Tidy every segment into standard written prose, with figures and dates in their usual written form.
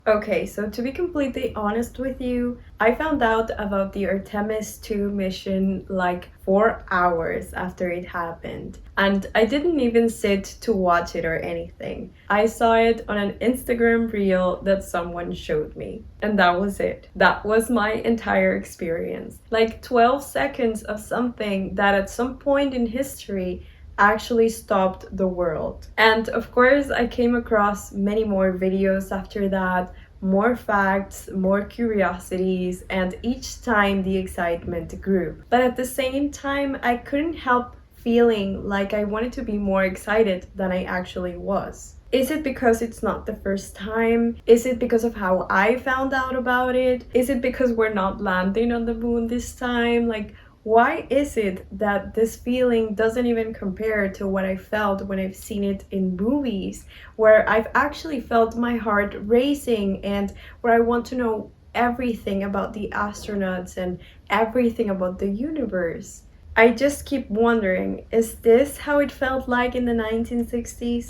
Okay, so to be completely honest with you, I found out about the Artemis II mission like 4 hours after it happened. And I didn't even sit to watch it or anything. I saw it on an Instagram reel that someone showed me. And that was it. That was my entire experience. Like 12 seconds of something that at some point in history actually stopped the world. And of course, I came across many more videos after that, more facts, more curiosities, and each time the excitement grew. But at the same time, I couldn't help feeling like I wanted to be more excited than I actually was. Is it because it's not the first time? Is it because of how I found out about it? Is it because we're not landing on the moon this time? Like, why is it that this feeling doesn't even compare to what I felt when I've seen it in movies, where I've actually felt my heart racing and where I want to know everything about the astronauts and everything about the universe? I just keep wondering, is this how it felt like in the 1960s?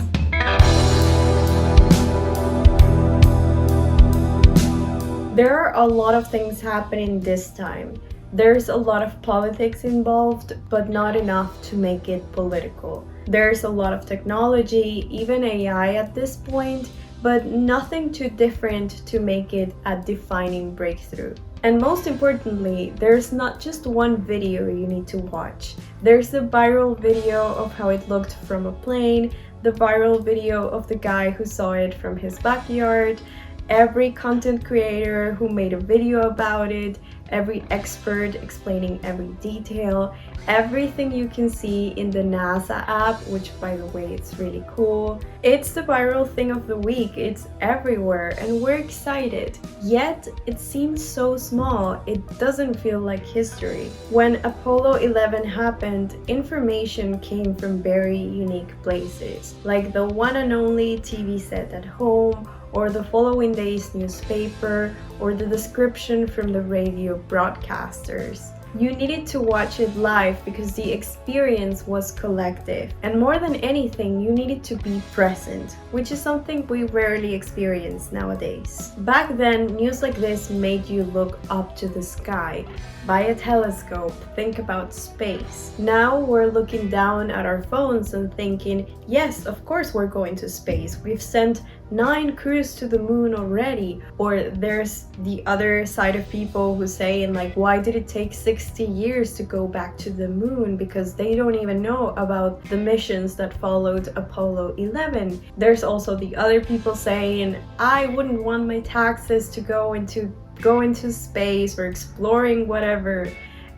There are a lot of things happening this time. There's a lot of politics involved, but not enough to make it political. There's a lot of technology, even AI at this point, but nothing too different to make it a defining breakthrough. And most importantly, there's not just one video you need to watch. There's the viral video of how it looked from a plane, the viral video of the guy who saw it from his backyard, every content creator who made a video about it, every expert explaining every detail, everything you can see in the NASA app, which by the way, it's really cool. It's the viral thing of the week, it's everywhere, and we're excited. Yet, it seems so small, it doesn't feel like history. When Apollo 11 happened, information came from very unique places, like the one and only TV set at home, or the following day's newspaper, or the description from the radio broadcasters. You needed to watch it live because the experience was collective. And more than anything, you needed to be present, which is something we rarely experience nowadays. Back then, news like this made you look up to the sky, buy a telescope, think about space. Now we're looking down at our phones and thinking, yes, of course we're going to space. We've sent 9 crews to the moon already. Or there's the other side of people who say, like, why did it take 60 years to go back to the moon? Because they don't even know about the missions that followed Apollo 11. There's also the other people saying, I wouldn't want my taxes to go into space or exploring whatever.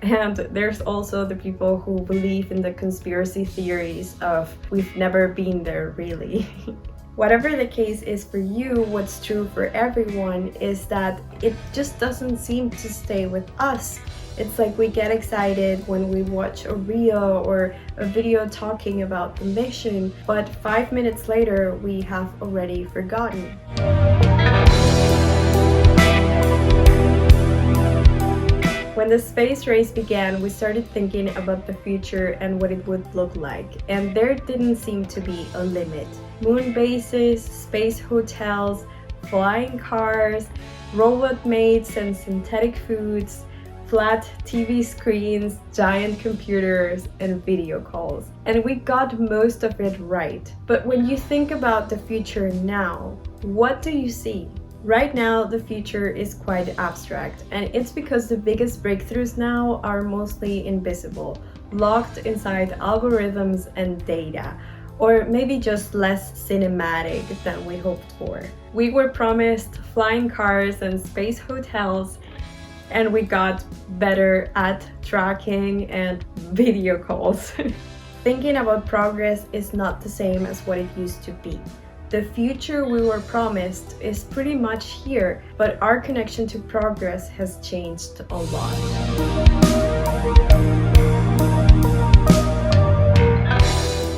And there's also the people who believe in the conspiracy theories of we've never been there really. Whatever the case is for you, what's true for everyone is that it just doesn't seem to stay with us. It's like we get excited when we watch a reel or a video talking about the mission, but 5 minutes later we have already forgotten. When the space race began, we started thinking about the future and what it would look like, and there didn't seem to be a limit. Moon bases, space hotels, flying cars, robot maids and synthetic foods, flat TV screens, giant computers, and video calls. And we got most of it right. But when you think about the future now, what do you see? Right now, the future is quite abstract, and it's because the biggest breakthroughs now are mostly invisible, locked inside algorithms and data, or maybe just less cinematic than we hoped for. We were promised flying cars and space hotels, and we got better at tracking and video calls. Thinking about progress is not the same as what it used to be. The future we were promised is pretty much here, but our connection to progress has changed a lot.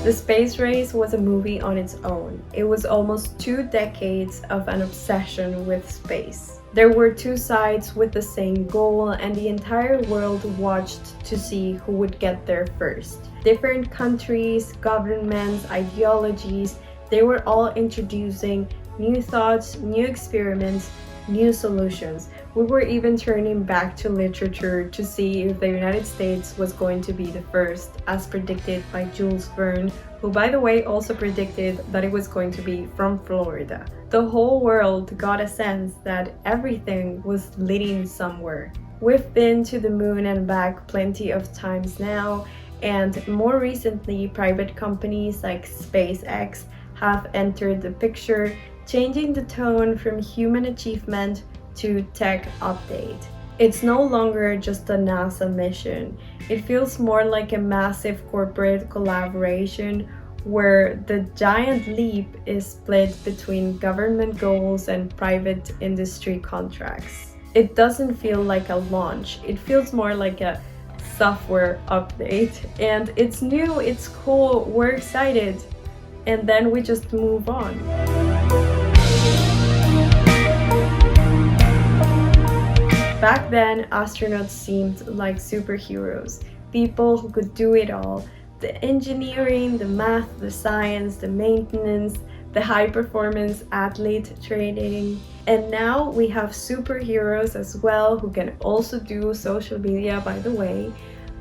The space race was a movie on its own. It was almost 2 decades of an obsession with space. There were 2 sides with the same goal, and the entire world watched to see who would get there first. Different countries, governments, ideologies, they were all introducing new thoughts, new experiments, new solutions. We were even turning back to literature to see if the United States was going to be the first, as predicted by Jules Verne, who, by the way, also predicted that it was going to be from Florida. The whole world got a sense that everything was leading somewhere. We've been to the moon and back plenty of times now, and more recently, private companies like SpaceX have entered the picture, changing the tone from human achievement to tech update. It's no longer just a NASA mission. It feels more like a massive corporate collaboration where the giant leap is split between government goals and private industry contracts. It doesn't feel like a launch, it feels more like a software update. And it's new, it's cool, we're excited, and then we just move on. Back then, astronauts seemed like superheroes, people who could do it all. The engineering, the math, the science, the maintenance, the high-performance athlete training. And now we have superheroes as well who can also do social media, by the way.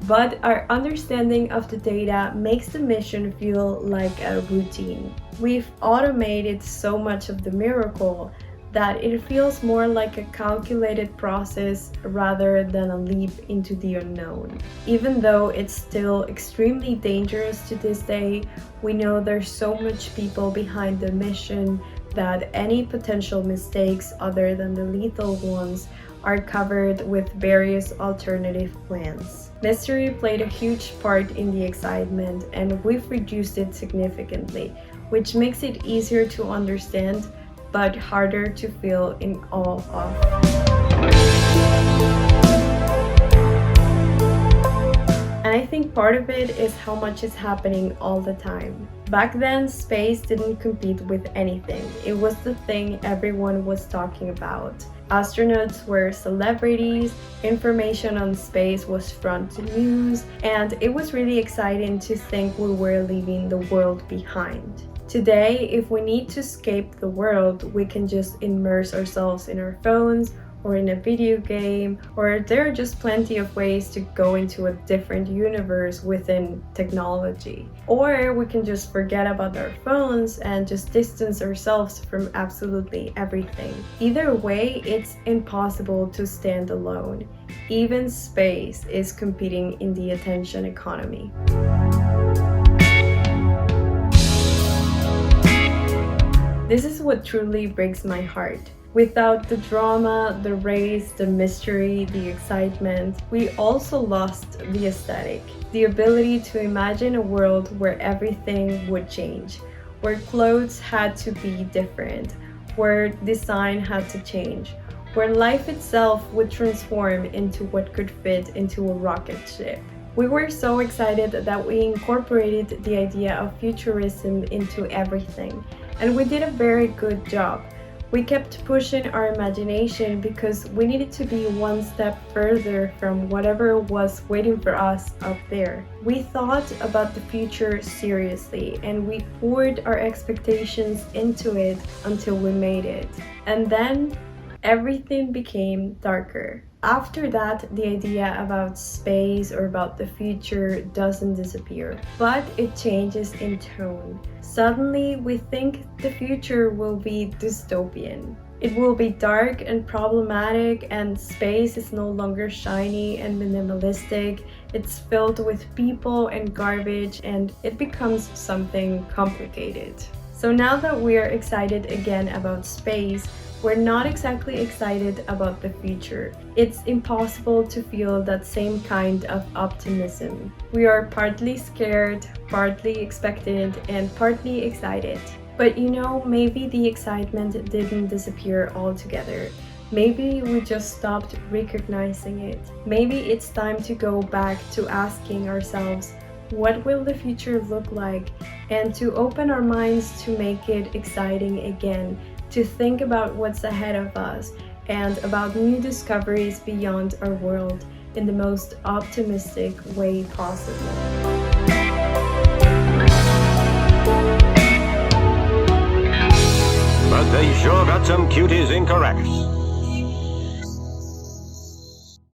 But our understanding of the data makes the mission feel like a routine. We've automated so much of the miracle that it feels more like a calculated process rather than a leap into the unknown. Even though it's still extremely dangerous to this day, we know there's so much people behind the mission that any potential mistakes other than the lethal ones are covered with various alternative plans. Mystery played a huge part in the excitement, and we've reduced it significantly, which makes it easier to understand but harder to feel in awe of. And I think part of it is how much is happening all the time. Back then, space didn't compete with anything. It was the thing everyone was talking about. Astronauts were celebrities, information on space was front news, and it was really exciting to think we were leaving the world behind. Today, if we need to escape the world, we can just immerse ourselves in our phones or in a video game, or there are just plenty of ways to go into a different universe within technology. Or we can just forget about our phones and just distance ourselves from absolutely everything. Either way, it's impossible to stand alone. Even space is competing in the attention economy. This is what truly breaks my heart. Without the drama, the race, the mystery, the excitement, we also lost the aesthetic, the ability to imagine a world where everything would change, where clothes had to be different, where design had to change, where life itself would transform into what could fit into a rocket ship. We were so excited that we incorporated the idea of futurism into everything. And we did a very good job. We kept pushing our imagination because we needed to be one step further from whatever was waiting for us up there. We thought about the future seriously, and we poured our expectations into it until we made it. And then everything became darker. After that, the idea about space or about the future doesn't disappear, but it changes in tone. Suddenly, we think the future will be dystopian. It will be dark and problematic, and space is no longer shiny and minimalistic. It's filled with people and garbage, and it becomes something complicated. So now that we are excited again about space, we're not exactly excited about the future. It's impossible to feel that same kind of optimism. We are partly scared, partly expectant, and partly excited. But you know, maybe the excitement didn't disappear altogether. Maybe we just stopped recognizing it. Maybe it's time to go back to asking ourselves, what will the future look like? And to open our minds to make it exciting again, to think about what's ahead of us and about new discoveries beyond our world in the most optimistic way possible. But they sure got some cuties incorrect.